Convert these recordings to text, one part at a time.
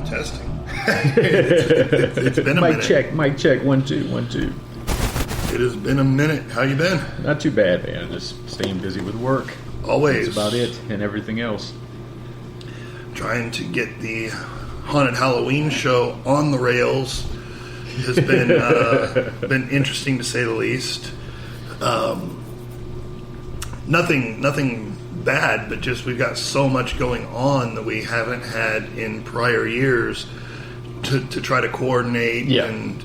Testing. It's been a minute. Mic check. 1 2 1 2. It has been a minute. How you been? Not too bad, man. Just staying busy with work. Always. That's about it, and everything else. Trying to get the Haunted Halloween show on the rails has been been interesting to say the least. Nothing bad, but just we've got so much going on that we haven't had in prior years to try to coordinate and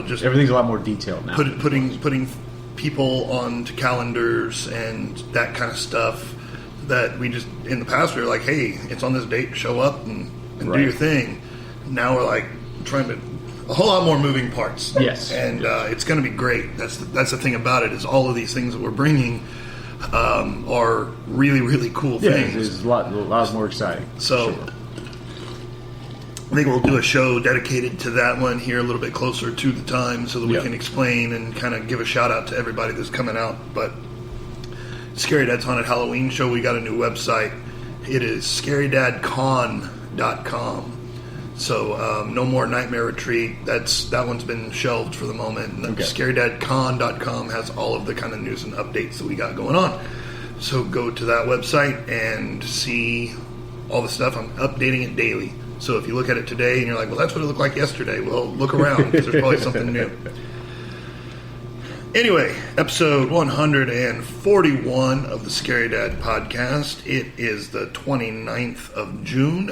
just everything's a lot more detailed now. Putting people onto calendars and that kind of stuff that we just in the past we were like, hey, it's on this date, show up and do your thing. Now we're like trying to a whole lot more moving parts. Yes, and it's going to be great. That's the thing about it is all of these things that we're bringing are really, really cool things. It's a lot more exciting. So sure. I think we'll do a show dedicated to that one here a little bit closer to the time so that we can explain and kind of give a shout out to everybody that's coming out. But Scary Dad's Haunted Halloween show, we got a new website. It is scarydadcon.com. So no more Nightmare Retreat. That one's been shelved for the moment. Okay. ScaryDadCon.com has all of the kind of news and updates that we got going on. So go to that website and see all the stuff. I'm updating it daily. So if you look at it today and you're like, well, that's what it looked like yesterday. Well, look around because there's probably something new. Anyway, episode 141 of the Scary Dad podcast. It is the 29th of June.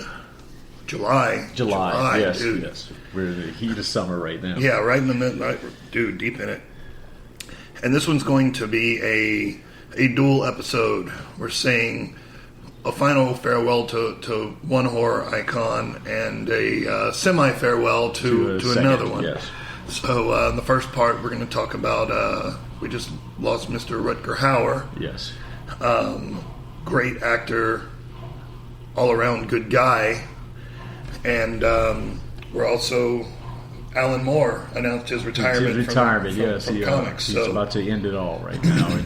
July, yes, dude. Yes. We're in the heat of summer right now. Yeah, right in the middle, dude, deep in it. And this one's going to be a dual episode. We're saying a final farewell to one horror icon and a semi-farewell to another one. Yes. So in the first part, we're going to talk about, we just lost Mr. Rutger Hauer. Yes. Great actor, all-around good guy. And we're also Alan Moore announced his retirement. From comics. He's about to end it all right now. And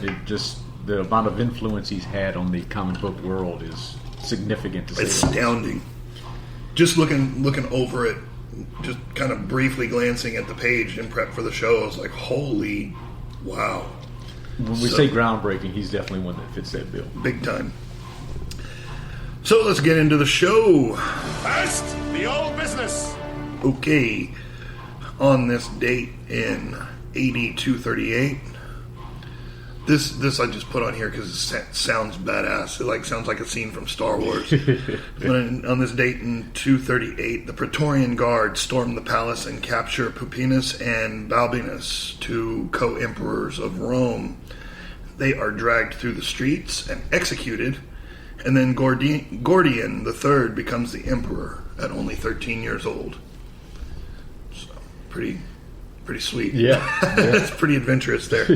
the amount of influence he's had on the comic book world is significant. To say astounding. Just looking over it, just kind of briefly glancing at the page in prep for the show, I was like, holy wow. When we say groundbreaking, he's definitely one that fits that bill. Big time. So let's get into the show. First, the old business. Okay. On this date in AD 238. This I just put on here because it sounds badass. It sounds like a scene from Star Wars. On this date in 238, the Praetorian Guard stormed the palace and captured Pupienus and Balbinus, two co-emperors of Rome. They are dragged through the streets and executed. And then Gordian III becomes the emperor at only 13 years old. So, pretty sweet. Yeah. It's pretty adventurous there.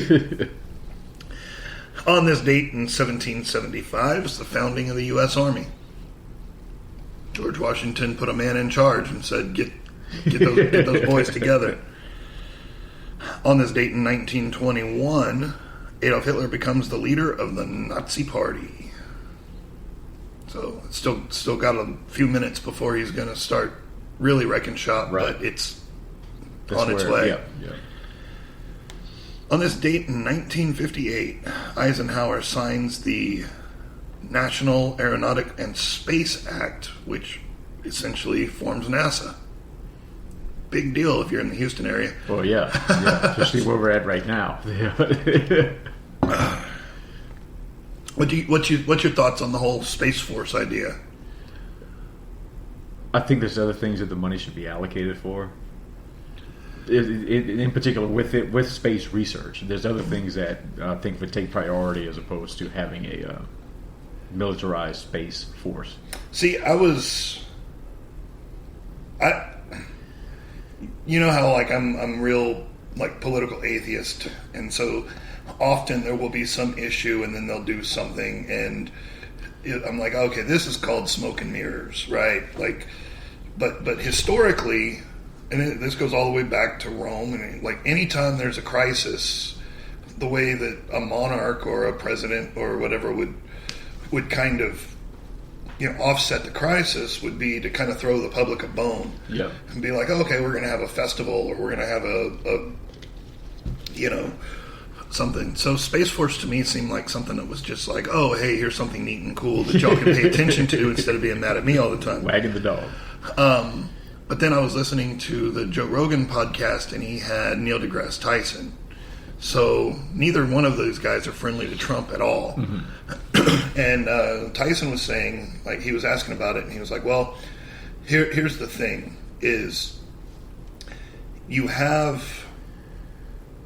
On this date in 1775 is the founding of the U.S. Army. George Washington put a man in charge and said, get those boys together. On this date in 1921, Adolf Hitler becomes the leader of the Nazi Party. So it's still got a few minutes before he's going to start really wrecking shop, but it's on its way. Yeah. On this date in 1958, Eisenhower signs the National Aeronautic and Space Act, which essentially forms NASA. Big deal if you're in the Houston area. Oh, yeah. Especially where we're at right now. What's your thoughts on the whole Space Force idea? I think there's other things that the money should be allocated for. In particular, with space research, there's other things that I think would take priority as opposed to having a militarized space force. See, you know how I'm real political atheist, and so often there will be some issue and then they'll do something and I'm like, okay, this is called smoke and mirrors, right? Like, but historically, and this goes all the way back to Rome, and like anytime there's a crisis, the way that a monarch or a president or whatever would kind of offset the crisis would be to kind of throw the public a bone, and be like, okay, we're going to have a festival, or we're going to have a something. So Space Force to me seemed like something that was just like, oh, hey, here's something neat and cool that y'all can pay attention to instead of being mad at me all the time. Wagging the dog. But then I was listening to the Joe Rogan podcast, and he had Neil deGrasse Tyson. So neither one of those guys are friendly to Trump at all. Mm-hmm. And Tyson was saying, like, he was asking about it, and he was like, well, here's the thing, is you have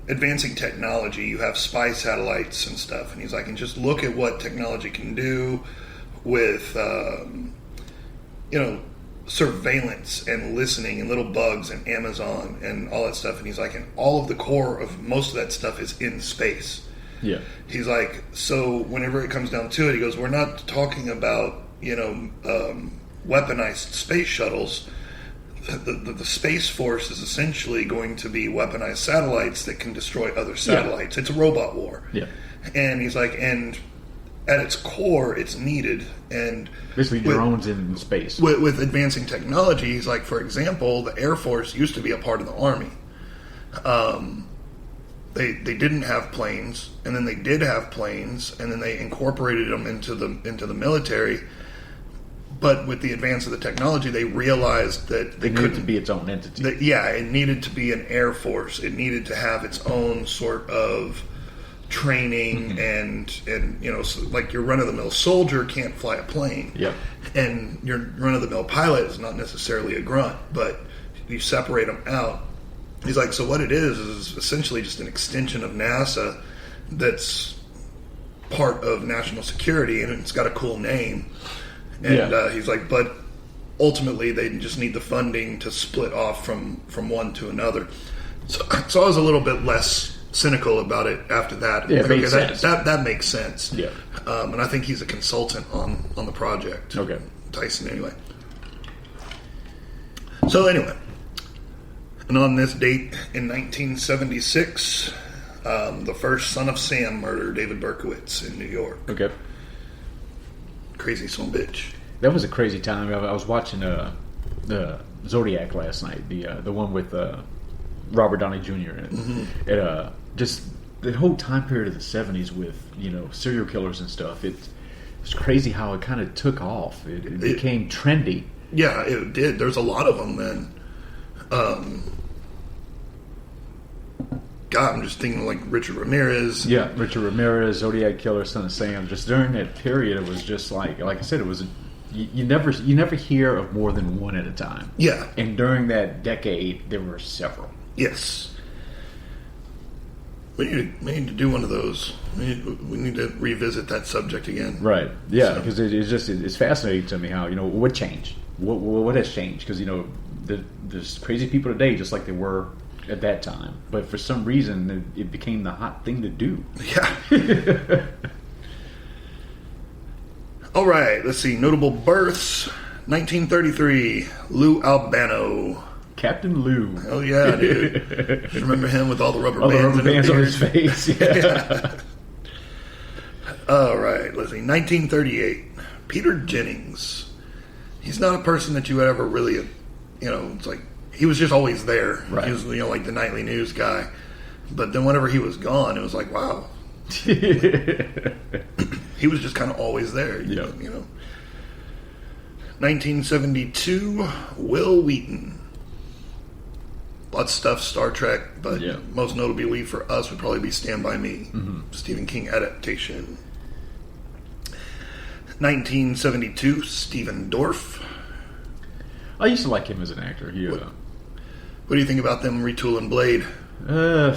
advancing technology, you have spy satellites and stuff, and he's like, and just look at what technology can do with, surveillance and listening and little bugs and Amazon and all that stuff. And he's like, and all of the core of most of that stuff is in space. Yeah. He's like, so whenever it comes down to it, he goes, we're not talking about, weaponized space shuttles. The Space Force is essentially going to be weaponized satellites that can destroy other satellites. Yeah. It's a robot war. Yeah. And he's like, and at its core, it's needed. And basically drones in space. With advancing technology, he's like, for example, the Air Force used to be a part of the Army. They didn't have planes, and then they did have planes, and then they incorporated them into the military. But with the advance of the technology, they realized that it needed to be its own entity. It needed to be an Air Force. It needed to have its own sort of training, and so like your run-of-the-mill soldier can't fly a plane. Yep. And your run-of-the-mill pilot is not necessarily a grunt, but you separate them out. He's like, so what it is essentially just an extension of NASA that's part of national security, and it's got a cool name. And he's like, but ultimately they just need the funding to split off from one to another. So I was a little bit less cynical about it after that. Yeah, makes sense. That makes sense. Yeah. And I think he's a consultant on the project. Okay. Tyson, anyway. So anyway, and on this date in 1976, the first Son of Sam murder, David Berkowitz in New York. Okay. Crazy son of a bitch. That was a crazy time. I was watching the Zodiac last night, the one with Robert Downey Jr. in it. Mm-hmm. Just the whole time period of the 70s with serial killers and stuff. It's crazy how it kind of took off. It became trendy. Yeah, it did. There's a lot of them then. God, I'm just thinking like Richard Ramirez. Yeah, Richard Ramirez, Zodiac Killer, Son of Sam. Just during that period, it was just like I said, it was you never hear of more than one at a time. Yeah, and during that decade, there were several. Yes. We need to do one of those. We need to revisit that subject again. Right. Yeah, because it's fascinating to me how what changed. What has changed? Because there's crazy people today, just like there were at that time. But for some reason, it became the hot thing to do. Yeah. All right. Let's see. Notable births. 1933. Lou Albano. Captain Lou. Oh yeah, dude. Remember him with all the rubber bands on his face. Yeah. All right, let's see. 1938. Peter Jennings. He's not a person that you would ever really, it's like he was just always there. Right. He was, like the nightly news guy. But then whenever he was gone, it was like, wow. He was just kind of always there. Yeah. 1972. Will Wheaton. Lots of stuff, Star Trek, but most notably for us would probably be Stand By Me, Stephen King adaptation. 1972, Stephen Dorff. I used to like him as an actor. What do you think about them retooling Blade? The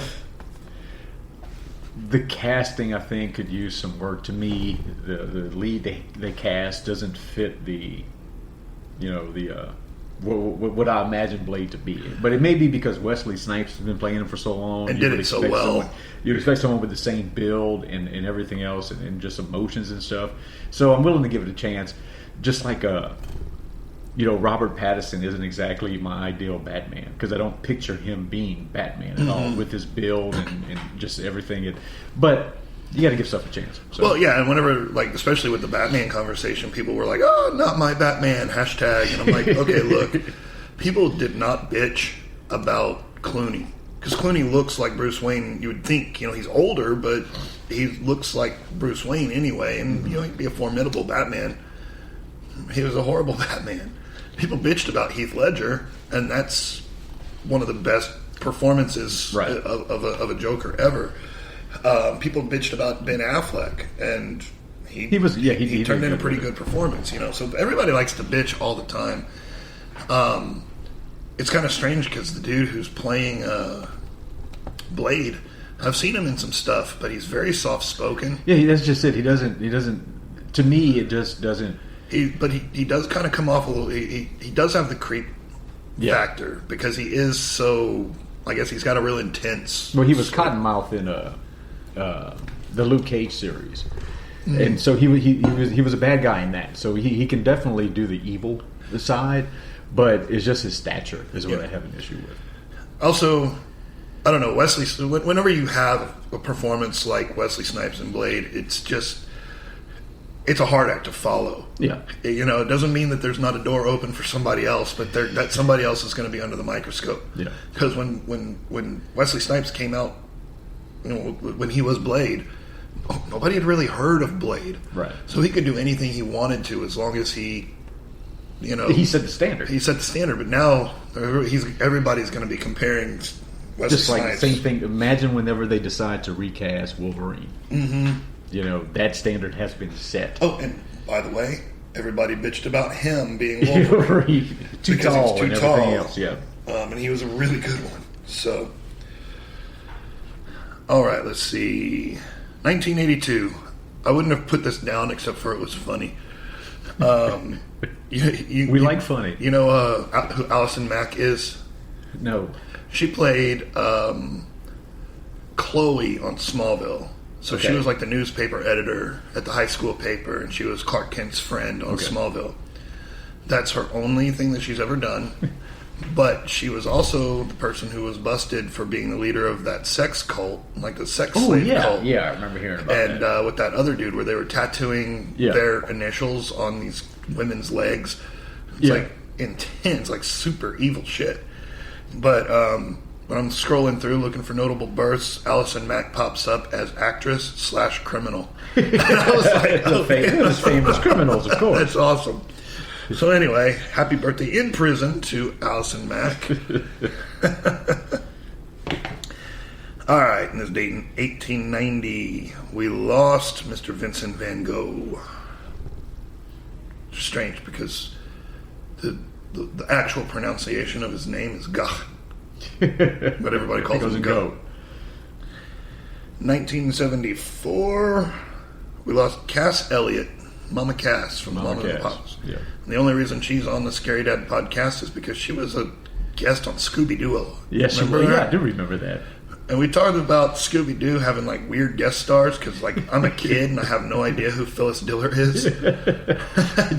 casting, I think, could use some work. To me, the lead they cast doesn't fit the what I imagine Blade to be. But it may be because Wesley Snipes has been playing him for so long and did it so well. You'd expect someone with the same build and everything else and just emotions and stuff. So I'm willing to give it a chance. Just like Robert Pattinson isn't exactly my ideal Batman because I don't picture him being Batman at all with his build and just everything. But you got to give stuff a chance. So. Well, yeah, and whenever, especially with the Batman conversation, people were like, "Oh, not my Batman," hashtag. And I'm like, okay, look, people did not bitch about Clooney. Because Clooney looks like Bruce Wayne. You would think, he's older, but he looks like Bruce Wayne anyway. And, he'd be a formidable Batman. He was a horrible Batman. People bitched about Heath Ledger, and that's one of the best performances of a Joker ever. People bitched about Ben Affleck, and he turned in a pretty good performance. So everybody likes to bitch all the time. It's kind of strange because the dude who's playing Blade, I've seen him in some stuff, but he's very soft spoken. Yeah, that's just it. He doesn't. To me, it just doesn't. He does kind of come off a little. He does have the creep factor because he is so. I guess he's got a real intense. Well, he was Cottonmouth in the Luke Cage series, and so he was a bad guy in that. So he can definitely do the evil side, but it's just his stature is what I have an issue with. Also, I don't know, Wesley. Whenever you have a performance like Wesley Snipes in Blade, it's a hard act to follow. Yeah. It doesn't mean that there's not a door open for somebody else, but that somebody else is going to be under the microscope. Yeah. Because when Wesley Snipes came out, when he was Blade, nobody had really heard of Blade. Right. So he could do anything he wanted to as long as he, He set the standard. He set the standard, but now everybody's going to be comparing Wesley Just like Snipes. the same thing. Imagine whenever they decide to recast Wolverine. Mm-hmm. That standard has been set. Oh, and by the way, everybody bitched about him being Wolverine. Too tall he's and everything else, yeah. And he was a really good one. So, all right, let's see. 1982. I wouldn't have put this down except for it was funny. We like funny. You know who Allison Mack is? No. She played Chloe on Smallville. So she was like the newspaper editor at the high school paper, and she was Clark Kent's friend on Smallville. That's her only thing that she's ever done. But she was also the person who was busted for being the leader of that sex cult, like the sex slave cult. Yeah, I remember hearing about that. And with that other dude where they were tattooing their initials on these women's legs. It's like intense, like super evil shit. But when I'm scrolling through looking for notable births, Allison Mack pops up as actress/criminal. And I was like, those famous criminals, of course. That's awesome. So anyway, happy birthday in prison to Allison Mack. All right, and this date in 1890, we lost Mr. Vincent van Gogh. Strange because the actual pronunciation of his name is Gogh. But everybody calls him Go. 1974, we lost Cass Elliot, Mama Cass from Mama and the Pops. Yeah. And the only reason she's on the Scary Dad podcast is because she was a guest on Scooby-Doo. Yes, I do remember that. And we talked about Scooby-Doo having like weird guest stars because like I'm a kid and I have no idea who Phyllis Diller is.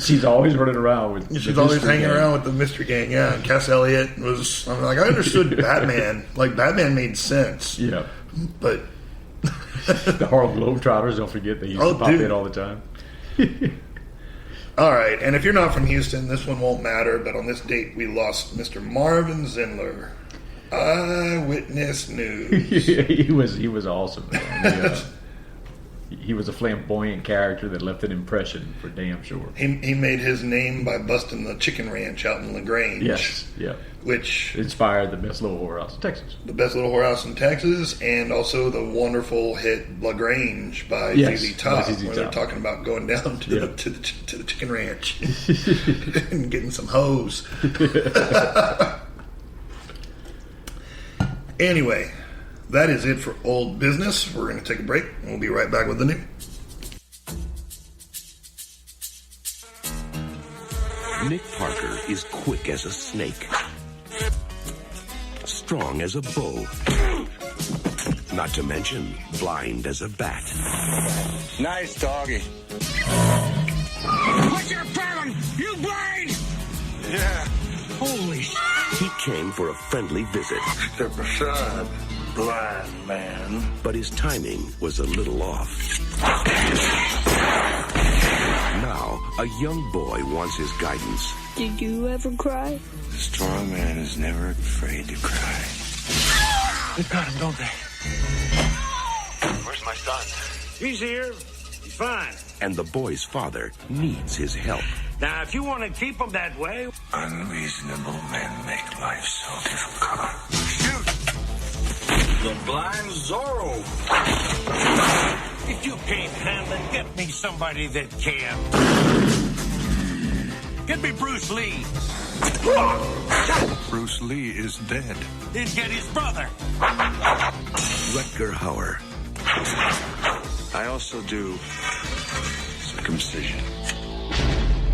She's always running around with. She's always hanging around with the mystery gang. Yeah, and Cass Elliot was. I'm like, I understood Batman. Like Batman made sense. Yeah, but the Harlem Globetrotters. Don't forget they used to pop in all the time. All right, and if you're not from Houston, this one won't matter. But on this date, we lost Mr. Marvin Zindler. Eyewitness News. He was awesome. He was a flamboyant character that left an impression for damn sure. He made his name by busting the chicken ranch out in LaGrange. Yes, yeah. Which inspired the best little whorehouse in Texas. The best little whorehouse in Texas, and also the wonderful hit LaGrange by ZZ Top. When they're talking about going down to the chicken ranch and getting some hoes. Anyway, that is it for old business. We're going to take a break, and we'll be right back with the new. Nick Parker is quick as a snake, strong as a bow, not to mention blind as a bat. Nice doggy. What's your problem? You blind? Yeah. Holy sh**. He came for a friendly visit, Step aside, blind man. but his timing was a little off. Now, a young boy wants his guidance. Did you ever cry? A strong man is never afraid to cry. They've got him, don't they? Where's my son? He's here. He's fine. And the boy's father needs his help. Now, if you want to keep him that way... Unreasonable men make life so difficult. Shoot! The blind Zorro. If you can't handle it, get me somebody that can. Get me Bruce Lee. Bruce Lee is dead. Then get his brother. Rutger Hauer. I also do circumcision.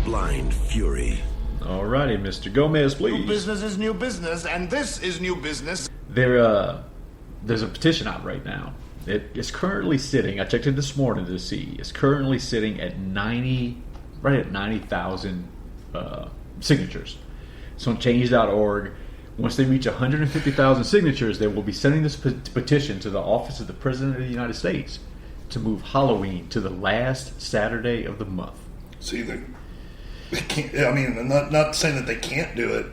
Blind Fury. Alrighty, Mr. Gomez, please. New business is new business, and this is new business. There's a petition out right now. It is currently sitting, I checked it this morning to see, it's currently sitting at 90,000 signatures. It's on change.org. Once they reach 150,000 signatures, they will be sending this petition to the office of the President of the United States to move Halloween to the last Saturday of the month. See, they can't. I mean, I'm not saying that they can't do it,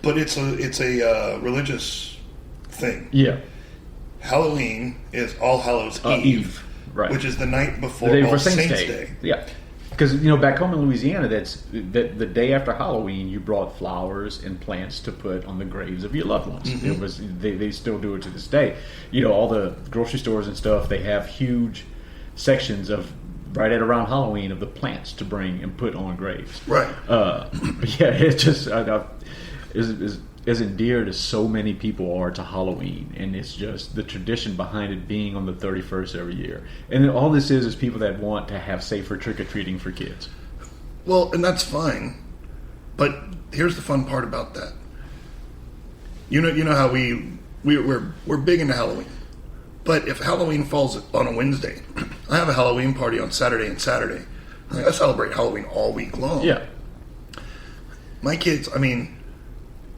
but it's a religious thing. Yeah. Halloween is All Hallows Eve, right? Which is the night before The day All before Saints Saints Day. Yeah, because back home in Louisiana, the day after Halloween, you brought flowers and plants to put on the graves of your loved ones. Mm-hmm. It was they still do it to this day. All the grocery stores and stuff, they have huge sections of right at around Halloween of the plants to bring and put on graves. Right. But yeah, it just is as endeared as so many people are to Halloween, and it's just the tradition behind it being on the 31st every year. And then all this is people that want to have safer trick-or-treating for kids. Well, and that's fine, but here's the fun part about that. You know how we're big into Halloween, but if Halloween falls on a Wednesday, I have a Halloween party on Saturday and Saturday. I celebrate Halloween all week long. Yeah. My kids, I mean,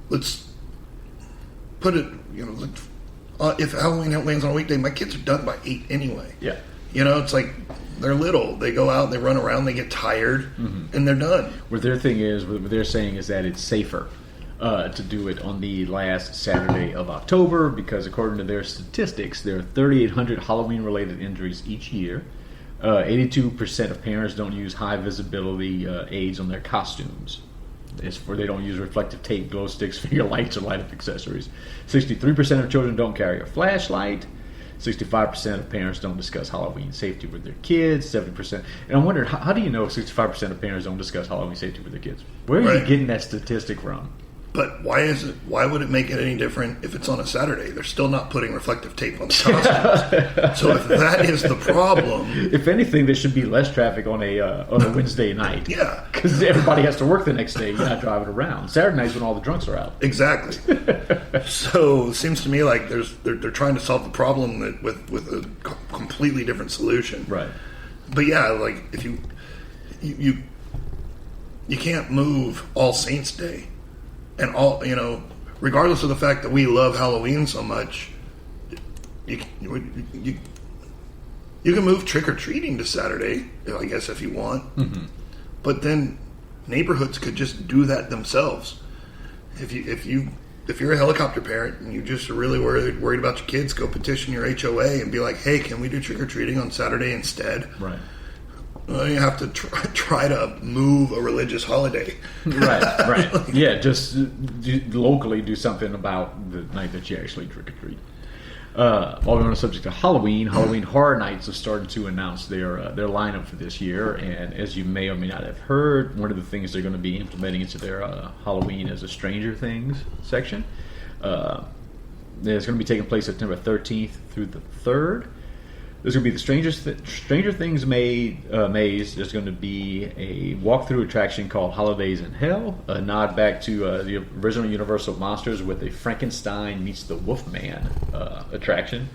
let's put it, if Halloween lands on a weekday, my kids are done by 8 anyway. Yeah. It's like they're little. They go out, they run around, they get tired, and they're done. What their thing is, what they're saying is that it's safer to do it on the last Saturday of October because according to their statistics, there are 3,800 Halloween-related injuries each year. 82% of parents don't use high-visibility aids on their costumes. It's for they don't use reflective tape, glow sticks, finger lights, or light-up accessories. 63% of children don't carry a flashlight. 65% of parents don't discuss Halloween safety with their kids. 70%. And I'm wondering, how do you know 65% of parents don't discuss Halloween safety with their kids? Where are you getting that statistic from? But why would it make it any different if it's on a Saturday? They're still not putting reflective tape on the costumes. So if that is the problem, if anything, there should be less traffic on a Wednesday night. Yeah, because everybody has to work the next day. You're not driving around. Saturday night's when all the drunks are out. Exactly. So it seems to me like they're trying to solve the problem with a completely different solution. Right. But yeah, like if you can't move All Saints Day. And regardless of the fact that we love Halloween so much, you can move trick or treating to Saturday, I guess, if you want. Mm-hmm. But then neighborhoods could just do that themselves. If you're a helicopter parent and you just are really worried about your kids, go petition your HOA and be like, hey, can we do trick or treating on Saturday instead? Right. Well, you have to try to move a religious holiday. Right. Yeah, just locally do something about the night that you actually trick or treat. While we're on the subject of Halloween Horror Nights have started to announce their lineup for this year. And as you may or may not have heard, one of the things they're going to be implementing into their Halloween is a Stranger Things section. It's going to be taking place September 13th through the 3rd. There's going to be the Stranger Things maze. There's going to be a walkthrough attraction called Holidays in Hell, a nod back to the original Universal Monsters with a Frankenstein meets the Wolfman attraction.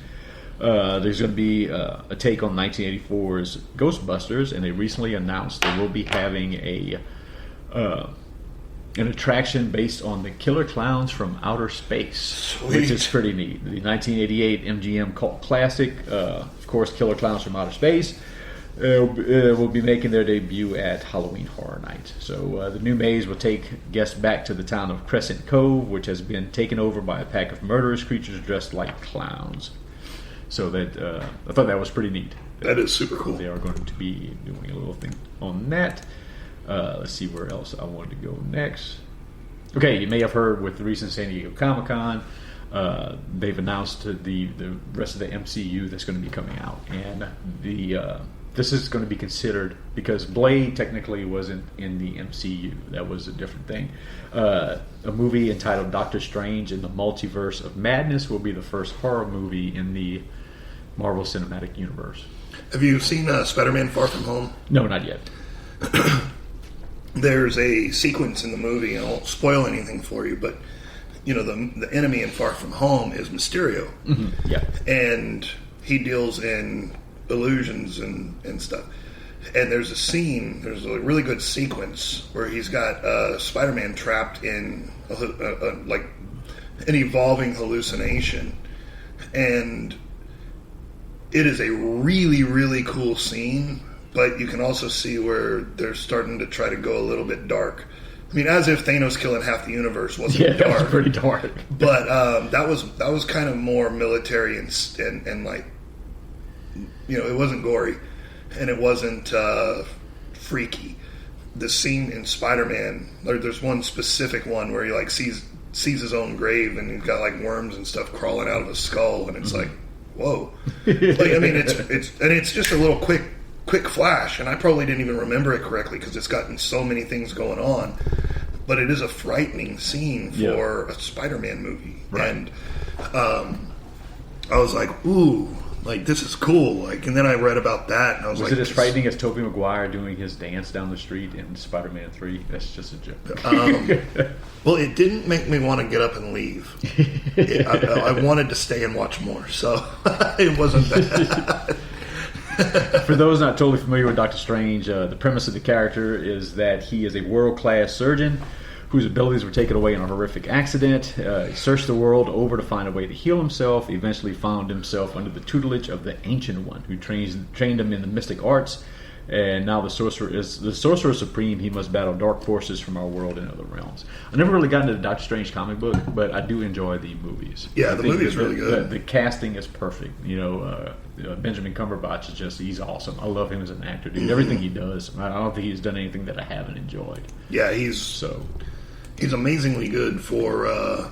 There's going to be a take on 1984's Ghostbusters, and they recently announced they will be having an attraction based on the Killer Clowns from Outer Space, which is pretty neat. The 1988 MGM cult classic, of course, Killer Clowns from Outer Space, will be making their debut at Halloween Horror Night. So the new maze will take guests back to the town of Crescent Cove, which has been taken over by a pack of murderous creatures dressed like clowns. So that I thought that was pretty neat. That is super cool. They are going to be doing a little thing on that. Let's see where else I wanted to go next. Okay, you may have heard with the recent San Diego Comic-Con, they've announced the rest of the MCU that's going to be coming out, and this is going to be considered because Blade technically wasn't in the MCU. That was a different thing. A movie entitled Doctor Strange in the Multiverse of Madness will be the first horror movie in the Marvel Cinematic Universe. Have you seen Spider-Man Far From Home? No, not yet. There's a sequence in the movie, and I won't spoil anything for you, but you know the enemy in Far From Home is Mysterio. Mm-hmm. Yeah, and he deals in illusions and stuff. And there's a really good sequence where he's got Spider-Man trapped in like an evolving hallucination, and it is a really, really cool scene. But you can also see where they're starting to try to go a little bit dark. I mean, as if Thanos killing half the universe wasn't dark. That was pretty dark. But that was kind of more military and like, you know, it wasn't gory and it wasn't freaky. The scene in Spider-Man, there's one specific one where he like sees his own grave and he's got like worms and stuff crawling out of his skull, and it's like, whoa. Like, I mean, it's just a little quick flash, and I probably didn't even remember it correctly because it's gotten so many things going on. But it is a frightening scene for a Spider-Man movie, right. And I was like, "Ooh, like this is cool!" Like, and then I read about that, and I was like, "Was it as frightening as Tobey Maguire doing his dance down the street in Spider-Man 3?" That's just a joke. Well, it didn't make me want to get up and leave. I wanted to stay and watch more, so it wasn't bad. For those not totally familiar with Doctor Strange, the premise of the character is that he is a world-class surgeon whose abilities were taken away in a horrific accident. He searched the world over to find a way to heal himself. He eventually found himself under the tutelage of the Ancient One, who trained him in the mystic arts. And now the Sorcerer Supreme. He must battle dark forces from our world and other realms. I never really got into the Doctor Strange comic book, but I do enjoy the movies. Yeah, the movie is really good. The casting is perfect. You know, Benjamin Cumberbatch is he's awesome. I love him as an actor, dude. Everything he does, I don't think he's done anything that I haven't enjoyed. Yeah, he's amazingly good for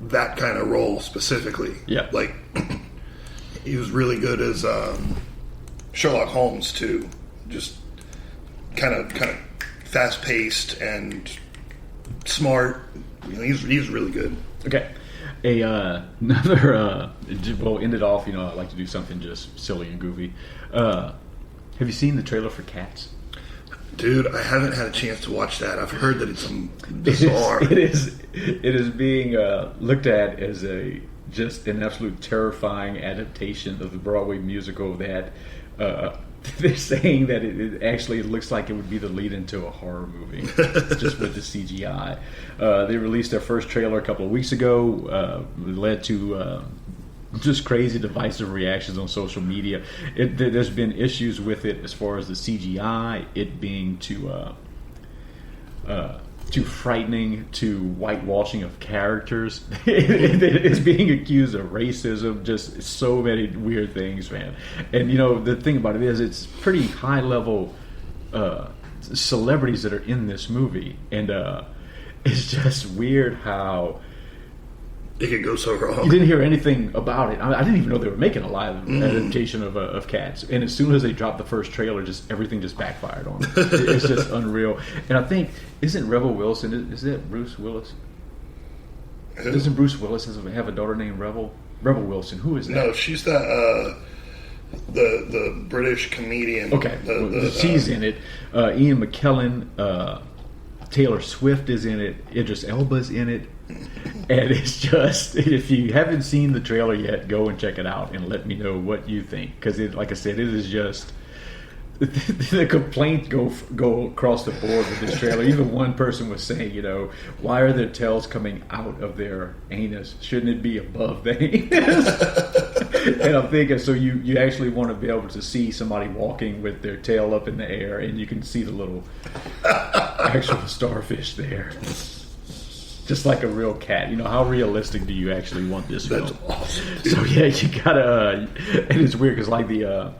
that kind of role specifically. Yeah, like he was really good as Sherlock Holmes too. Just kind of fast paced and smart. You know, he's really good. Okay. Another we'll end it off. You know, I like to do something just silly and goofy. Have you seen the trailer for Cats? Dude, I haven't had a chance to watch that. I've heard that it's bizarre. It is being looked at as just an absolute terrifying adaptation of the Broadway musical that they're saying that it actually looks like it would be the lead into a horror movie, just with the CGI. They released their first trailer a couple of weeks ago. It led to just crazy divisive reactions on social media. There's been issues with it as far as the CGI, it being too frightening, to whitewashing of characters. It's being accused of racism, just so many weird things, man. And you know, the thing about it is, it's pretty high level celebrities that are in this movie, and it's just weird how it could go so wrong. You didn't hear anything about it. I didn't even know they were making a live adaptation of Cats. And as soon as they dropped the first trailer, everything just backfired on it. It's just unreal. And I think, isn't Rebel Wilson, is that Bruce Willis? Doesn't Bruce Willis have a daughter named Rebel? Rebel Wilson. Who is that? No, she's the British comedian. Okay, she's in it. Ian McKellen, Taylor Swift is in it. Idris Elba's in it. And it's just, if you haven't seen the trailer yet, go and check it out and let me know what you think. Because, like I said, it is just... the complaints go across the board with this trailer. Even one person was saying, why are their tails coming out of their anus? Shouldn't it be above the anus? And I'm thinking, so you actually want to be able to see somebody walking with their tail up in the air, and you can see the little actual starfish there. Just like a real cat. How realistic do you actually want this film? That's awesome. So yeah, you gotta. And it's weird because like the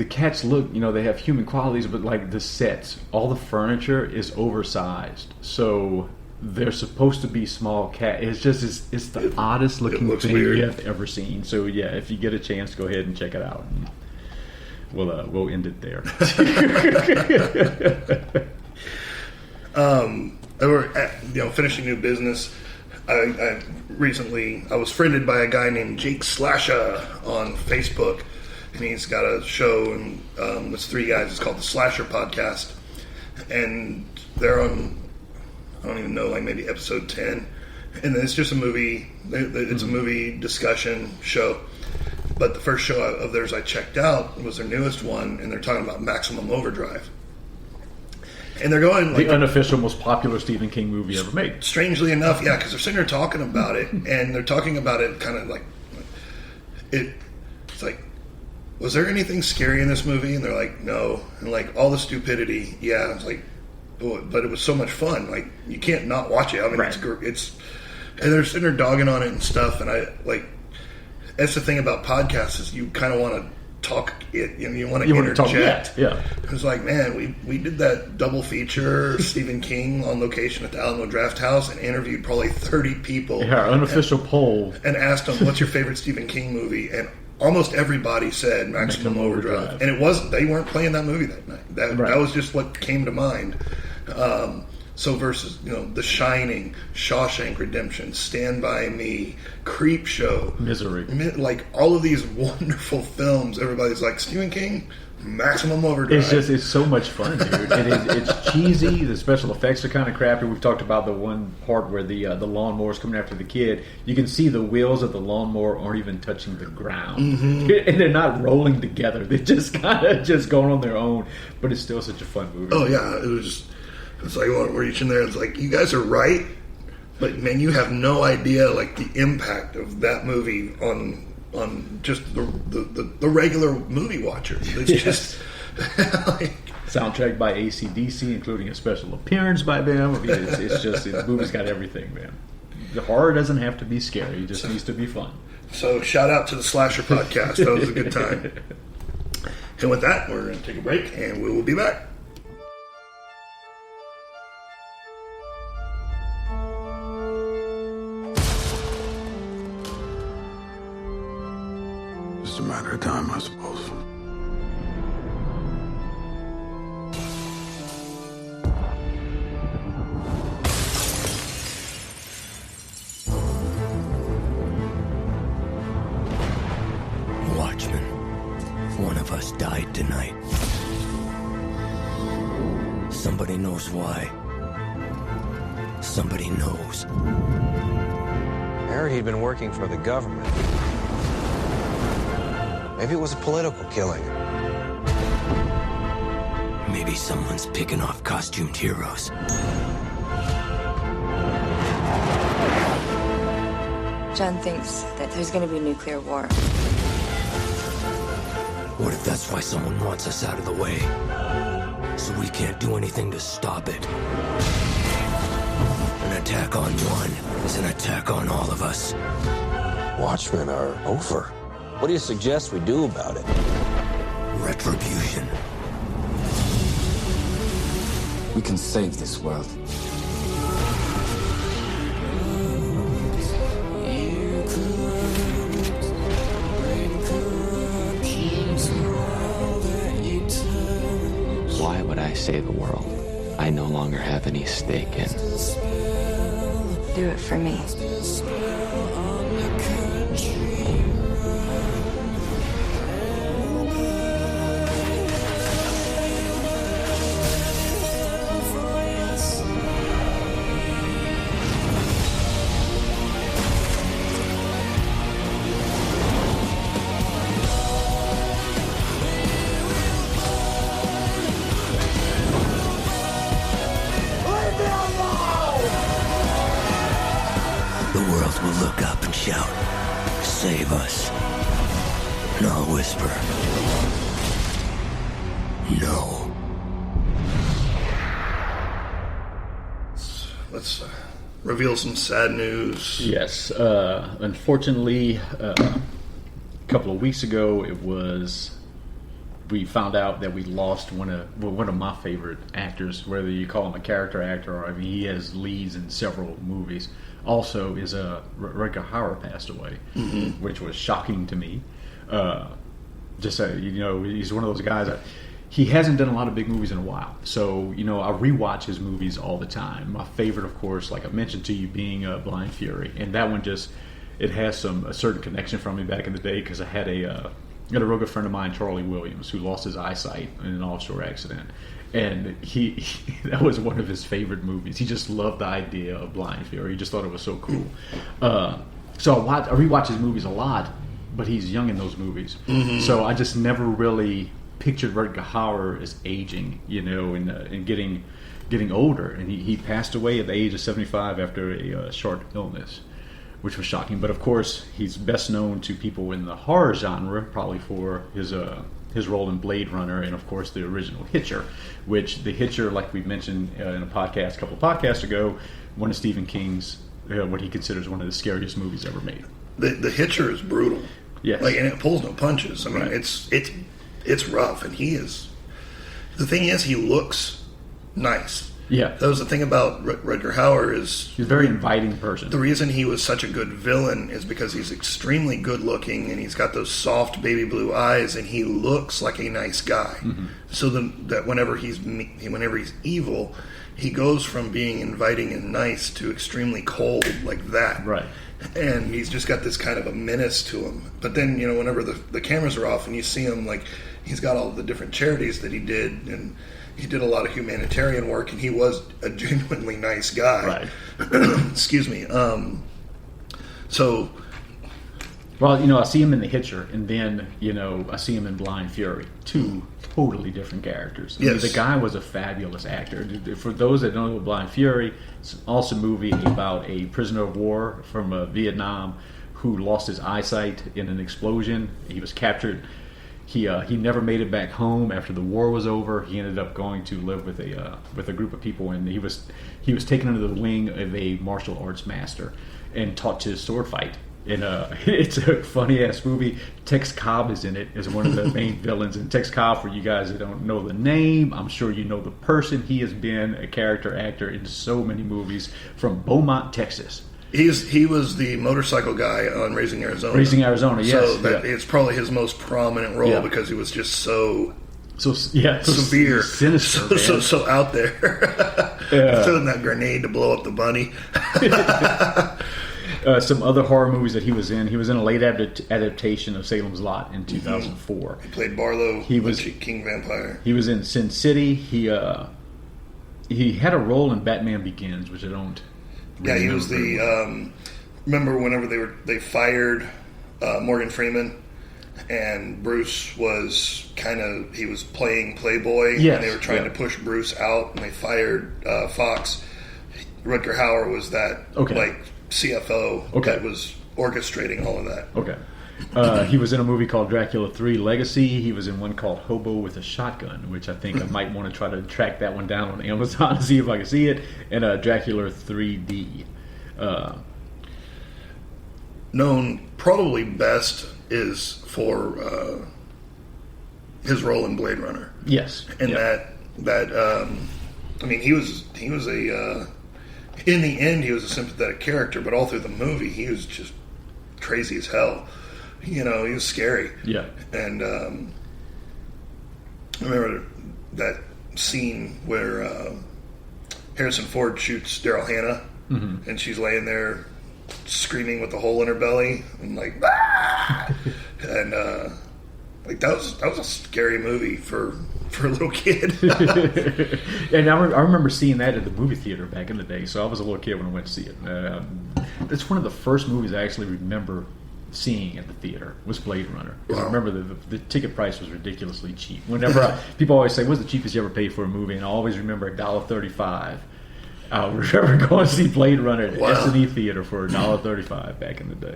cats look, they have human qualities, but like the sets, all the furniture is oversized. So they're supposed to be small cat. It's just it's the oddest looking thing weird. you have ever seen. So yeah, if you get a chance, go ahead and check it out. We'll end it there. We're finishing new business. I recently was friended by a guy named Jake Slasher on Facebook, and he's got a show, and it's 3 guys. It's called the Slasher Podcast, and they're on, I don't even know, like maybe episode 10, and it's just a movie. It's a movie discussion show. But the first show of theirs I checked out was their newest one, and they're talking about Maximum Overdrive. And they're going like... The unofficial most popular Stephen King movie ever made. Strangely enough, yeah, because they're sitting there talking about it, and they're talking about it kind of like... It's like, was there anything scary in this movie? And they're like, no. And like, all the stupidity, yeah. It's like, but it was so much fun. Like, you can't not watch it. I mean, right. it's... And they're sitting there dogging on it and stuff, and I, like... That's the thing about podcasts is you kind of want to talk it, you want to interject. Yeah. It was like, man, we did that double feature Stephen King on location at the Alamo Draft House and interviewed probably 30 people. Yeah, our unofficial poll. And asked them, what's your favorite Stephen King movie? And almost everybody said Maximum Overdrive. And they weren't playing that movie that night. That was just what came to mind. So versus, The Shining, Shawshank Redemption, Stand By Me, Creep Show, Misery, like all of these wonderful films. Everybody's like, Stephen King, Maximum Overdrive. It's so much fun, dude. It's cheesy. The special effects are kind of crappy. We've talked about the one part where the lawnmower's coming after the kid. You can see the wheels of the lawnmower aren't even touching the ground, and they're not rolling together. They're just kind of just going on their own. But it's still such a fun movie. Oh yeah, it was just. It's like we're reaching there. It's like, you guys are right, but man, you have no idea like the impact of that movie on just the regular movie watcher. It's just like, soundtrack by AC/DC, including a special appearance by them. I mean, it's just the movie's got everything, man. The horror doesn't have to be scary; it just needs to be fun. So, shout out to the Slasher Podcast. That was a good time. And with that, we're going to take a break, and we will be back. Just a matter of time, I suppose. Watchman, one of us died tonight. Somebody knows why. Somebody knows. I heard he'd been working for the government. Maybe it was a political killing. Maybe someone's picking off costumed heroes. John thinks that there's going to be a nuclear war. What if that's why someone wants us out of the way? So we can't do anything to stop it. An attack on one is an attack on all of us. Watchmen are over. What do you suggest we do about it? Retribution. We can save this world. Why would I save the world I no longer have any stake in? Do it for me. No. Let's reveal some sad news. Yes. Unfortunately, a couple of weeks ago, we found out that we lost one of my favorite actors, whether you call him a character actor or he has leads in several movies. Also, is Rutger Hauer passed away, which was shocking to me. He's one of those guys that he hasn't done a lot of big movies in a while. So, I rewatch his movies all the time. My favorite, of course, like I mentioned to you, being Blind Fury. And that one it has a certain connection from me back in the day because I had a real good friend of mine, Charlie Williams, who lost his eyesight in an offshore accident. And he that was one of his favorite movies. He just loved the idea of Blind Fury. He just thought it was so cool. So I rewatch his movies a lot, but he's young in those movies. So I just never really pictured Rutger Hauer as aging, and getting older. And he passed away at the age of 75 after a short illness, which was shocking. But of course, he's best known to people in the horror genre, probably for his role in Blade Runner, and of course the original Hitcher, which the Hitcher, like we mentioned in a couple of podcasts ago, one of Stephen King's, what he considers one of the scariest movies ever made. The Hitcher is brutal. Yes. And it pulls no punches. I mean, right. It's rough, and the thing is, he looks nice. Yeah. That was the thing about Rutger Hauer is... He's a very inviting person. The reason he was such a good villain is because he's extremely good looking, and he's got those soft baby blue eyes, and he looks like a nice guy. So that whenever he's evil, he goes from being inviting and nice to extremely cold like that. Right. And he's just got this kind of a menace to him. But then, whenever the cameras are off and you see him, like, he's got all the different charities that he did, and he did a lot of humanitarian work, and he was a genuinely nice guy. Right. Excuse me. Well, I see him in The Hitcher, and then, I see him in Blind Fury. Two totally different characters. I mean, the guy was a fabulous actor. For those that don't know Blind Fury, it's an awesome movie about a prisoner of war from Vietnam who lost his eyesight in an explosion. He was captured. He never made it back home after the war was over. He ended up going to live with a group of people, and he was taken under the wing of a martial arts master and taught to sword fight. And it's a funny ass movie. Tex Cobb is in it as one of the main villains. And Tex Cobb, for you guys that don't know the name, I'm sure you know the person. He has been a character actor in so many movies from Beaumont, Texas. He was the motorcycle guy on Raising Arizona. Raising Arizona, yes. So it's probably his most prominent role because he was just so severe, sinister, so out there, throwing that grenade to blow up the bunny. Some other horror movies that he was in. He was in a late adaptation of Salem's Lot in 2004. He played Barlow. He was King Vampire. He was in Sin City. He had a role in Batman Begins, which I don't. He was the. Remember whenever they fired Morgan Freeman, and Bruce was he was playing Playboy, and they were trying to push Bruce out, and they fired Fox. Rutger Hauer was that CFO that was orchestrating all of that. Okay. He was in a movie called Dracula 3 Legacy. He was in one called Hobo with a Shotgun, which I think I might want to try to track that one down on Amazon to see if I can see it. And Dracula 3D. Known probably best is for his role in Blade Runner. Yes. And he was a... in the end, he was a sympathetic character, but all through the movie, he was just crazy as hell. He was scary. Yeah. And I remember that scene where Harrison Ford shoots Daryl Hannah, and she's laying there screaming with a hole in her belly, and like, ah! And that was a scary movie for a little kid. And I remember seeing that at the movie theater back in the day. So I was a little kid when I went to see it. It's one of the first movies I actually remember seeing at the theater was Blade Runner. Because I remember the ticket price was ridiculously cheap. Whenever people always say, "What's the cheapest you ever paid for a movie?" And I always remember $1.35. I remember going to see Blade Runner at the S&E theater for $1.35 back in the day.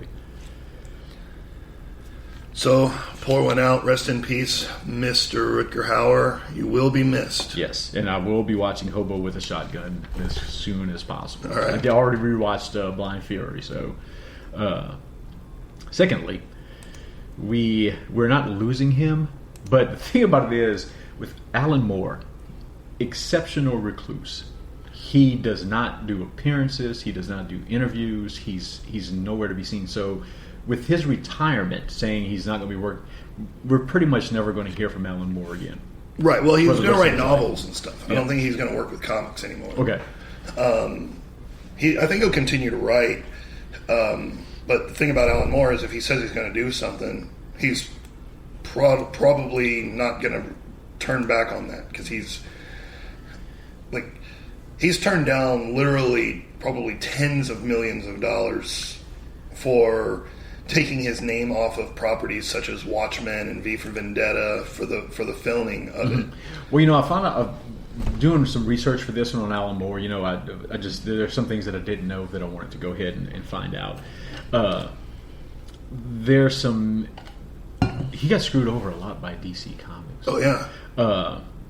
So, pour one out. Rest in peace, Mr. Rutger Hauer. You will be missed. Yes, and I will be watching Hobo with a Shotgun as soon as possible. All right. I already rewatched Blind Fury. So, secondly, we're not losing him, but the thing about it is, with Alan Moore, exceptional recluse. He does not do appearances. He does not do interviews. He's nowhere to be seen. So, with his retirement, saying he's not going to be working, we're pretty much never going to hear from Alan Moore again. Right. Well, he's going to write novels and stuff. I don't think he's going to work with comics anymore. Okay. I think he'll continue to write. But the thing about Alan Moore is if he says he's going to do something, he's probably not going to turn back on that because he's turned down literally probably tens of millions of dollars for taking his name off of properties such as Watchmen and V for Vendetta for the filming of it. Well, I found out doing some research for this one on Alan Moore. I just there's some things that I didn't know that I wanted to go ahead and find out. There's some. He got screwed over a lot by DC Comics. Oh yeah.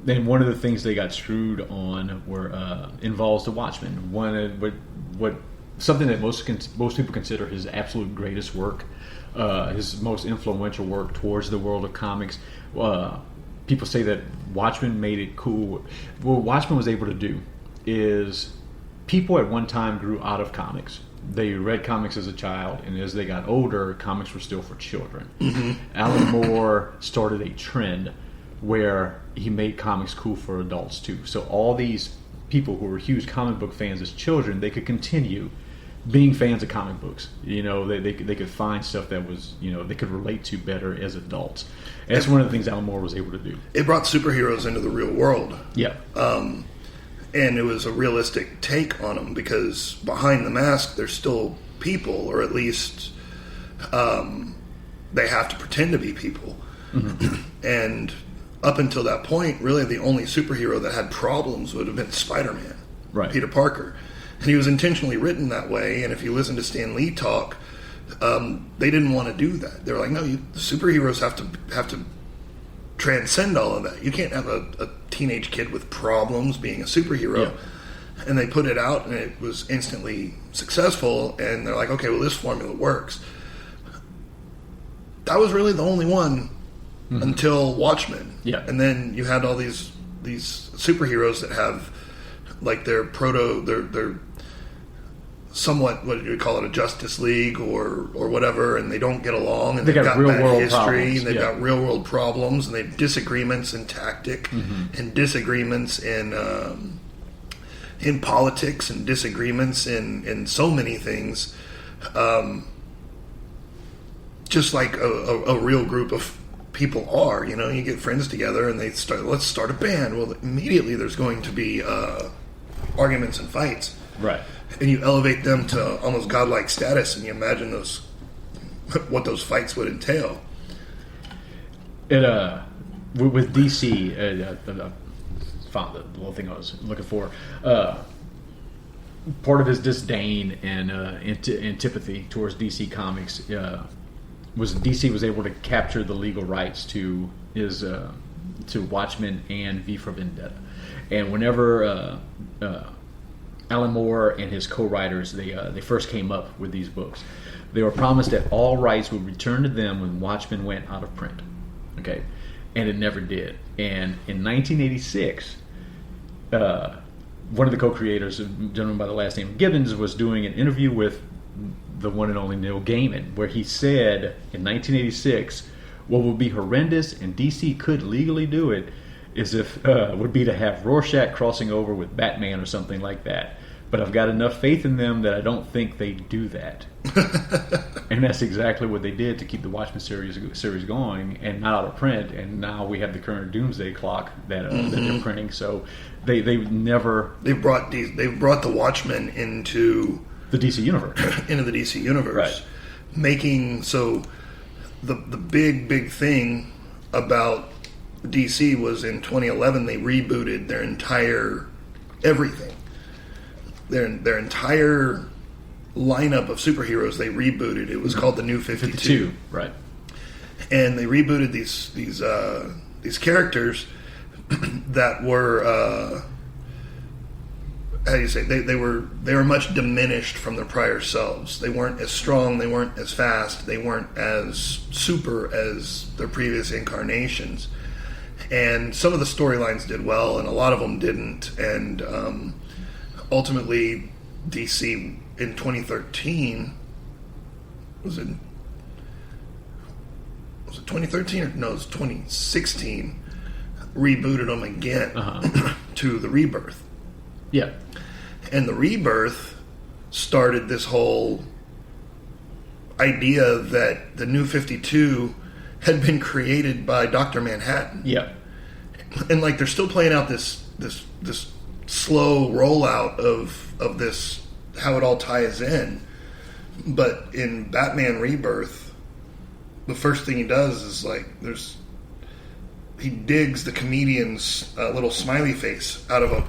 And one of the things they got screwed on involves the Watchmen. Something that most people consider his absolute greatest work, his most influential work towards the world of comics. People say that Watchmen made it cool. What Watchmen was able to do is people at one time grew out of comics. They read comics as a child, and as they got older, comics were still for children. Mm-hmm. Alan Moore started a trend where he made comics cool for adults too. So all these people who were huge comic book fans as children, they could continue being fans of comic books. They could find stuff that was, they could relate to better as adults. And that's one of the things Alan Moore was able to do. It brought superheroes into the real world. Yeah. And it was a realistic take on them because behind the mask, they're still people, or at least they have to pretend to be people. Mm-hmm. And up until that point, really the only superhero that had problems would have been Spider-Man, right? Peter Parker. And he was intentionally written that way. And if you listen to Stan Lee talk, they didn't want to do that. They were like, no, superheroes have to transcend all of that. You can't have a teenage kid with problems being a superhero. Yeah. And they put it out, and it was instantly successful. And they're like, okay, well, this formula works. That was really the only one until Watchmen. Yeah. And then you had all these superheroes that have like their somewhat, what do you call it, a Justice League or whatever, and they don't get along, and they've got real bad world history, problems. and they've got real world problems, and they have disagreements in tactic, and disagreements in politics, and disagreements in so many things, just like a real group of people are. You get friends together and let's start a band. Well, immediately there's going to be arguments and fights, right? And you elevate them to almost godlike status, and you imagine what those fights would entail. With DC, I found the little thing I was looking for. Part of his disdain and antipathy towards DC Comics was DC was able to capture the legal rights to his to Watchmen and V for Vendetta, and whenever Alan Moore and his co-writers they first came up with these books, they were promised that all rights would return to them when Watchmen went out of print. Okay, and it never did. And in 1986, one of the co-creators, a gentleman by the last name Gibbons, was doing an interview with the one and only Neil Gaiman, where he said in 1986, what would be horrendous, and DC could legally do it, is would be to have Rorschach crossing over with Batman or something like that. But I've got enough faith in them that I don't think they'd do that. And that's exactly what they did to keep the Watchmen series going and not out of print. And now we have the current Doomsday Clock that they're printing. So they've brought the Watchmen into the DC universe, right? Making so the big thing about DC was in 2011 they rebooted their entire everything. Their entire lineup of superheroes they rebooted. It was called the New 52. Right. and they rebooted these characters that were how do you say, they were much diminished from their prior selves. They weren't as strong, they weren't as fast, they weren't as super as their previous incarnations. And some of the storylines did well, and a lot of them didn't. And ultimately, DC in 2013 was it 2013 or no? It was 2016. Rebooted them again to the Rebirth. Yeah, and the Rebirth started this whole idea that the New 52 had been created by Dr. Manhattan. Yeah, and like they're still playing out this slow rollout of this, how it all ties in. But in Batman Rebirth, the first thing he does is like he digs the comedian's little smiley face out of a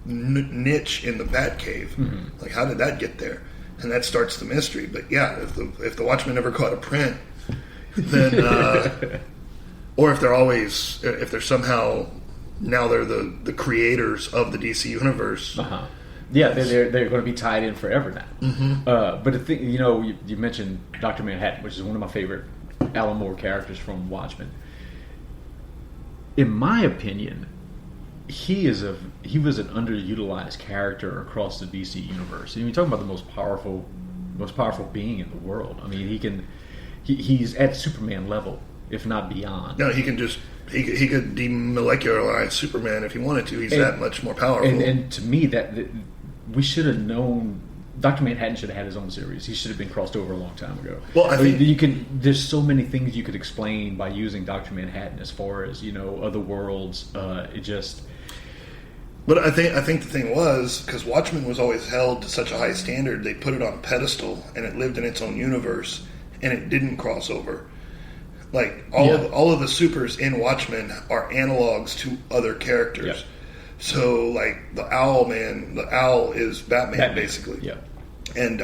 niche in the Batcave. Mm-hmm. Like, how did that get there? And that starts the mystery. But yeah, if the Watchmen never caught a print, then or if they're somehow now they're the creators of the DC universe. Yeah, they're going to be tied in forever now. Mm-hmm. But the thing, you mentioned Dr. Manhattan, which is one of my favorite Alan Moore characters from Watchmen. In my opinion, he was an underutilized character across the DC universe. I mean, you're talking about the most powerful being in the world. I mean, he's at Superman level, if not beyond. No, he can just he could demolecularize Superman if he wanted to. He's that much more powerful. And to me, that we should have known. Dr. Manhattan should have had his own series. He should have been crossed over a long time ago. Well, I think there's so many things you could explain by using Dr. Manhattan as far as other worlds. It just. But I think the thing was, because Watchmen was always held to such a high standard, they put it on a pedestal and it lived in its own universe and it didn't cross over. Like all of the supers in Watchmen are analogs to other characters. Yeah. So like the Owl is Batman. Basically. Yeah. And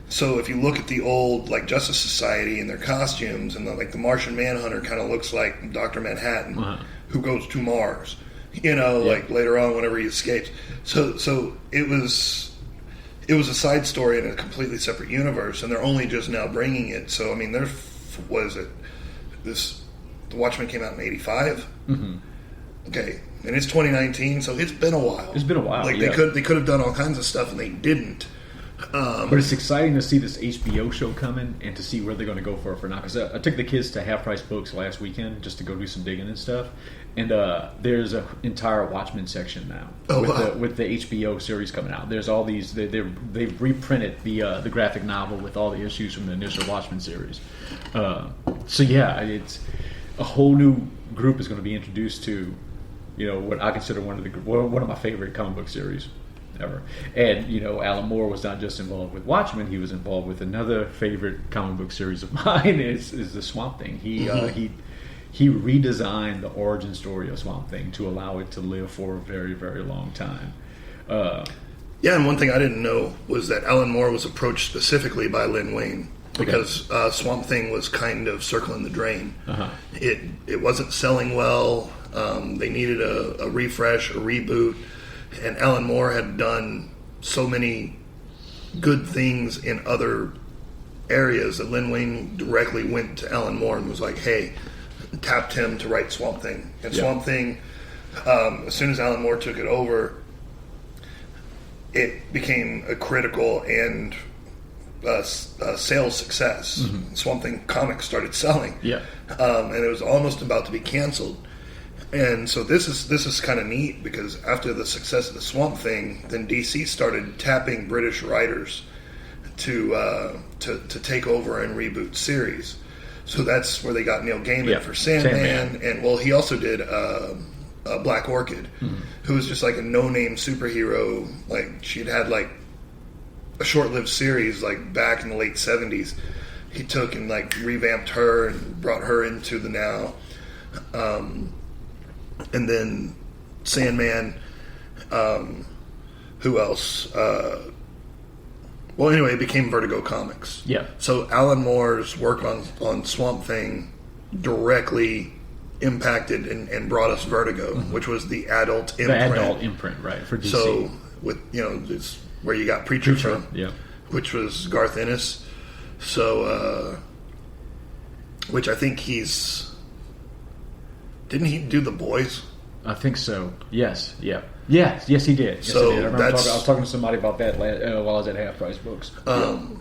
so if you look at the old like Justice Society and their costumes, and the Martian Manhunter kind of looks like Dr. Manhattan, who goes to Mars. Like later on whenever he escapes. So it was a side story in a completely separate universe, and they're only just now bringing it. So I mean, the Watchmen came out in '85. Mm-hmm. Okay, and it's 2019, so it's been a while. It's been a while. Like they could have done all kinds of stuff, and they didn't. But it's exciting to see this HBO show coming and to see where they're going to go for now. Because I took the kids to Half Price Books last weekend just to go do some digging and stuff. And there's an entire Watchmen section now with the HBO series coming out. There's all these. They've reprinted the graphic novel with all the issues from the initial Watchmen series. So yeah, it's a whole new group is going to be introduced to, what I consider one of my favorite comic book series ever. And Alan Moore was not just involved with Watchmen; he was involved with another favorite comic book series of mine is the Swamp Thing. He redesigned the origin story of Swamp Thing to allow it to live for a very, very long time. Yeah, and one thing I didn't know was that Alan Moore was approached specifically by Lin Wayne because Swamp Thing was kind of circling the drain. It wasn't selling well. They needed a refresh, a reboot. And Alan Moore had done so many good things in other areas that Lin Wayne directly went to Alan Moore and was like, hey, tapped him to write Swamp Thing. And Swamp Thing, as soon as Alan Moore took it over, it became a critical and sales success. Mm-hmm. Swamp Thing comics started selling. And it was almost about to be canceled. And so this is kind of neat because after the success of the Swamp Thing, then DC started tapping British writers to take over and reboot series. So that's where they got Neil Gaiman for Sandman. And he also did Black Orchid, who was just like a no-name superhero. Like she'd had like a short-lived series like back in the late 70s. He took and like revamped her and brought her into the now. And then Sandman, who else? Well, anyway, it became Vertigo Comics. Yeah. So Alan Moore's work on Swamp Thing directly impacted and brought us Vertigo, which was the adult imprint. The adult imprint, right, for DC. So, with, it's where you got Preacher from, yeah, which was Garth Ennis. So, which I think didn't he do The Boys? I think so. Yes. Yeah. Yes, he did. Yes, so he did. I was talking to somebody about that while I was at Half Price Books. And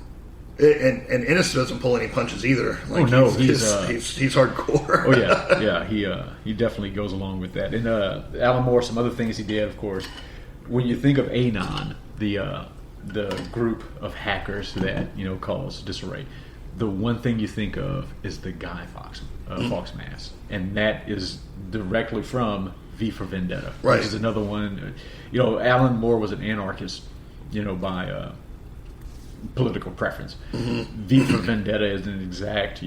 Ennis doesn't pull any punches either. Like, he's hardcore. Oh yeah. He definitely goes along with that. And Alan Moore, some other things he did, of course. When you think of Anon, the group of hackers that cause disarray, the one thing you think of is the Guy Fawkes mask, and that is directly from V for Vendetta, right. Which is another one. Alan Moore was an anarchist, by political preference. Mm-hmm. V for Vendetta is an exact,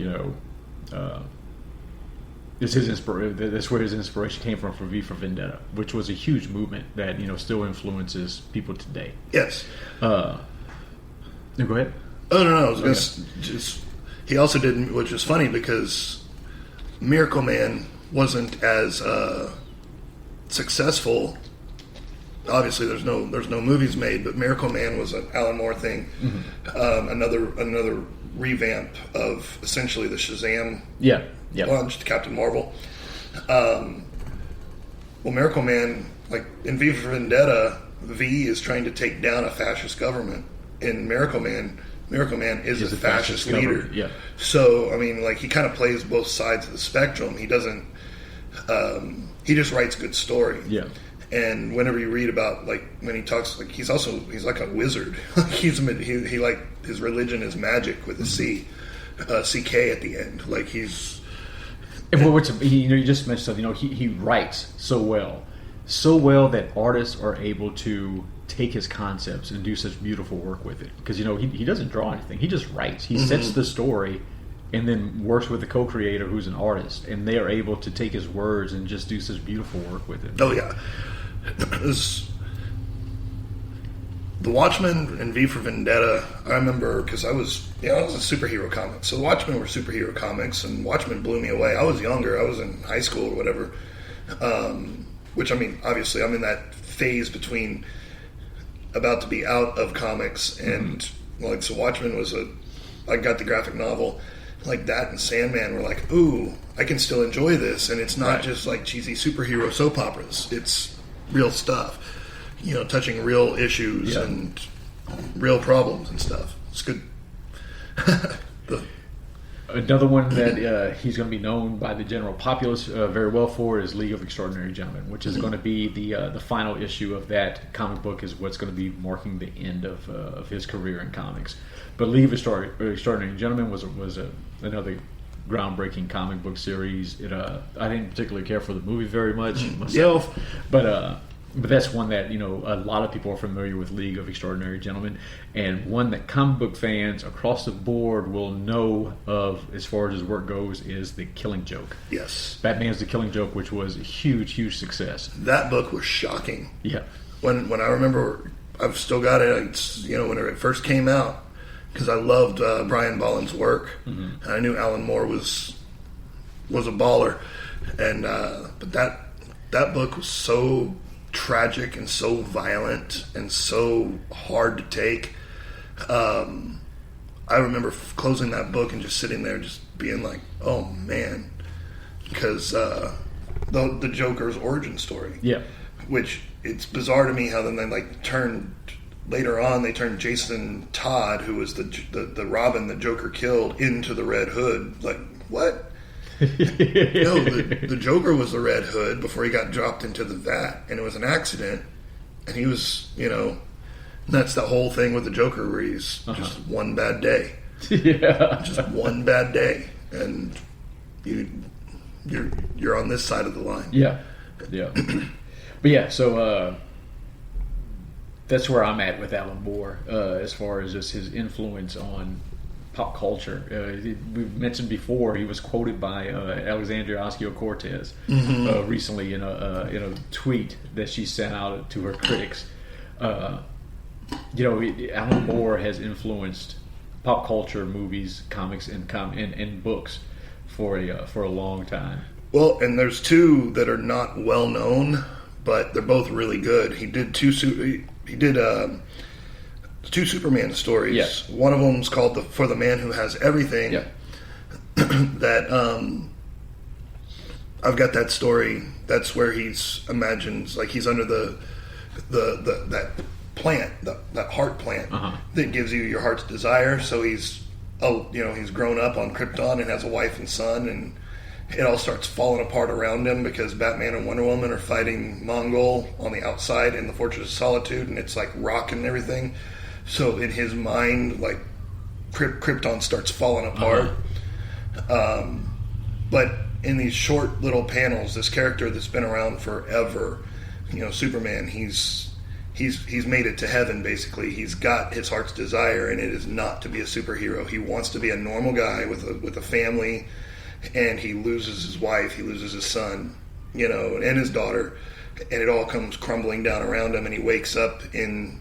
it's his inspiration. That's where his inspiration came from for V for Vendetta, which was a huge movement that still influences people today. Yes. No, go ahead. Oh no! I was just he also did, which is funny because Miracle Man wasn't as successful. Obviously, there's no movies made, but Miracle Man was an Alan Moore thing. Mm-hmm. Another revamp of essentially the Shazam launch to Captain Marvel. Well, Miracle Man, like in V for Vendetta, V is trying to take down a fascist government. In Miracle Man is a fascist leader. Yeah. So, I mean, like, he kind of plays both sides of the spectrum. He doesn't... he just writes good story. Yeah. And whenever you read about, like, when he talks, like, he's like a wizard. he like, his religion is magic with a C. CK at the end. Like, he's... And you just mentioned something. He writes so well that artists are able to take his concepts and do such beautiful work with it. Because he doesn't draw anything; he just writes. He sets the story, and then works with the co-creator, who's an artist, and they are able to take his words and just do such beautiful work with it. Oh yeah, The Watchmen and V for Vendetta. I remember because I was a superhero comic. So The Watchmen were superhero comics, and Watchmen blew me away. I was younger. I was in high school or whatever. Which, I mean, obviously, I'm in that phase between about to be out of comics and so Watchmen was I got the graphic novel, like that and Sandman were like, ooh, I can still enjoy this, and it's not just like cheesy superhero soap operas. It's real stuff, touching real issues and real problems and stuff. It's good. Another one that he's going to be known by the general populace very well for is League of Extraordinary Gentlemen, which is going to be the final issue of that comic book, is what's going to be marking the end of his career in comics. But League of Extraordinary Gentlemen was another groundbreaking comic book series. I didn't particularly care for the movie very much myself, but that's one that a lot of people are familiar with, League of Extraordinary Gentlemen, and one that comic book fans across the board will know of as far as his work goes is The Killing Joke. Yes, Batman's The Killing Joke, which was a huge success. That book was shocking. Yeah, when I remember, I've still got it. When it first came out, because I loved Brian Bolland's work, and I knew Alan Moore was a baller, and but that book was so tragic and so violent and so hard to take. I remember closing that book and just sitting there just being like, oh man, because the Joker's origin story, which it's bizarre to me how then they turned Jason Todd, who was the Robin the Joker killed, into the Red Hood. Like, what? No, the Joker was the Red Hood before he got dropped into the vat, and it was an accident, and he was, and that's the whole thing with the Joker, where he's just one bad day. Just one bad day, and you're on this side of the line. But so that's where I'm at with Alan Moore as far as just his influence on pop culture. We've mentioned before, he was quoted by Alexandria Ocasio-Cortez recently in a tweet that she sent out to her critics, Alan Moore has influenced pop culture, movies, comics, and books for a long time. Well, and there's two that are not well known, but they're both really good. He did two Superman stories. Yeah. One of them's called For the Man Who Has Everything. Yeah. That I've got that story. That's where he's imagines like he's under that plant, that heart plant that gives you your heart's desire. So he's grown up on Krypton and has a wife and son, and it all starts falling apart around him because Batman and Wonder Woman are fighting Mongol on the outside in the Fortress of Solitude, and it's like rocking everything. So in his mind, like Krypton starts falling apart. But in these short little panels, this character that's been around forever, Superman, he's made it to heaven. Basically, he's got his heart's desire, and it is not to be a superhero. He wants to be a normal guy with a family, and he loses his wife, he loses his son, and his daughter, and it all comes crumbling down around him, and he wakes up in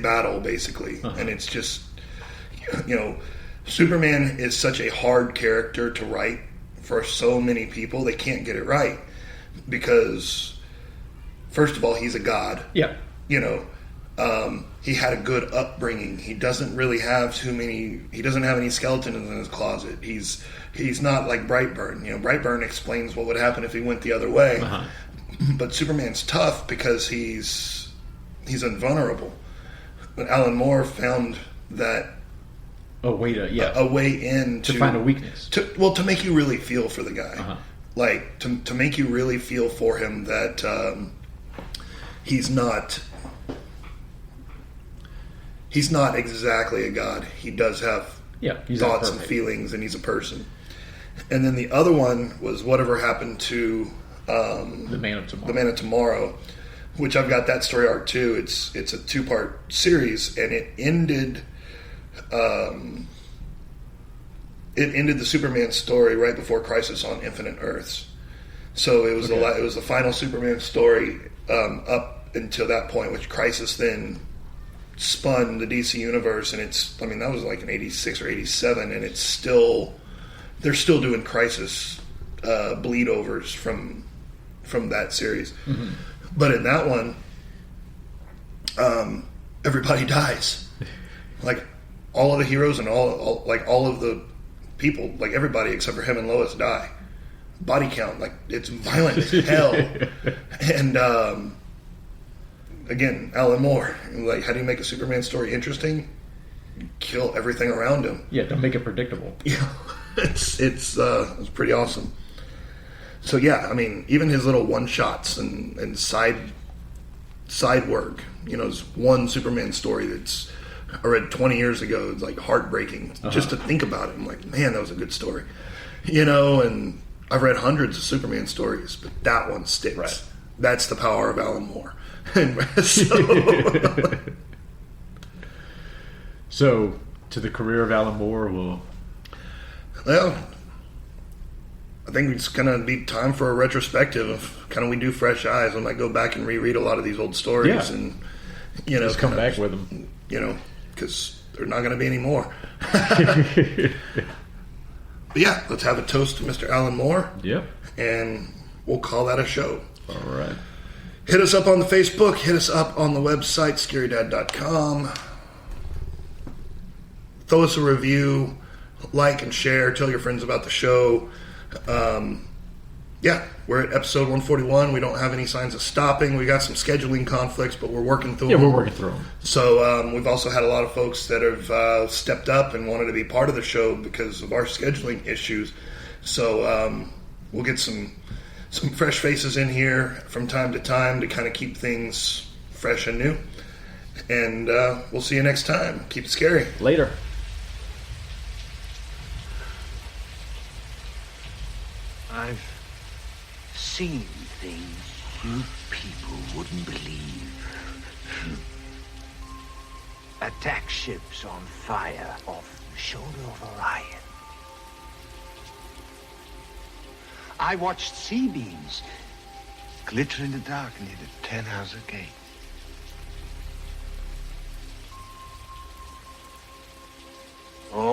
battle, basically. And it's just, Superman is such a hard character to write for so many people. They can't get it right because, first of all, he's a god. Yeah. He had a good upbringing. He doesn't really have he doesn't have any skeletons in his closet. He's not like Brightburn. Brightburn explains what would happen if he went the other way. But Superman's tough because he's invulnerable. But Alan Moore found that a way in to find a weakness. To make you really feel for the guy. Like to make you really feel for him that he's not exactly a god. He does have thoughts and feelings, and he's a person. And then the other one was Whatever Happened to The Man of Tomorrow, which I've got that story arc too. It's a 2-part series, and it ended the Superman story right before Crisis on Infinite Earths. So it was it was the final Superman story up until that point, which Crisis then spun the DC universe, and that was like in 86 or 87, and they're still doing Crisis bleed overs from that series. But in that one, everybody dies. Like all of the heroes and all of the people, like everybody except for him and Lois die. Body count, like it's violent as hell. And again, Alan Moore, like, how do you make a Superman story interesting? Kill everything around him. Yeah, don't make it predictable. Yeah, it's pretty awesome. So yeah, even his little one shots and side work. There's one Superman story that's I read 20 years ago. It's like heartbreaking just to think about it. I'm like, man, that was a good story. And I've read hundreds of Superman stories, but that one sticks. Right. That's the power of Alan Moore. So, to the career of Alan Moore, well, I think it's going to be time for a retrospective of kind of we do fresh eyes. I might go back and reread a lot of these old stories and just come back with them. Because there's not going to be any more. But yeah, let's have a toast to Mr. Alan Moore. Yep. And we'll call that a show. All right. Hit us up on the Facebook. Hit us up on the website, scarydad.com. Throw us a review. Like and share. Tell your friends about the show. Yeah, we're at episode 141. We don't have any signs of stopping. We got some scheduling conflicts, but we're working through them. Yeah, we're working through them. So we've also had a lot of folks that have stepped up and wanted to be part of the show because of our scheduling issues. So we'll get some fresh faces in here from time to time to kind of keep things fresh and new. And we'll see you next time. Keep it scary. Later. I've seen things you people wouldn't believe. Attack ships on fire off the shoulder of Orion. I watched sea beams glitter in the dark near the 10-house gate.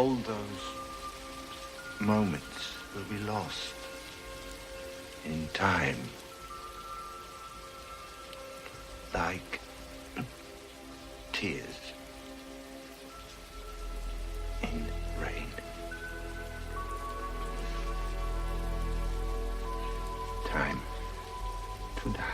all those moments will be lost in time. Like tears in rain. Time to die.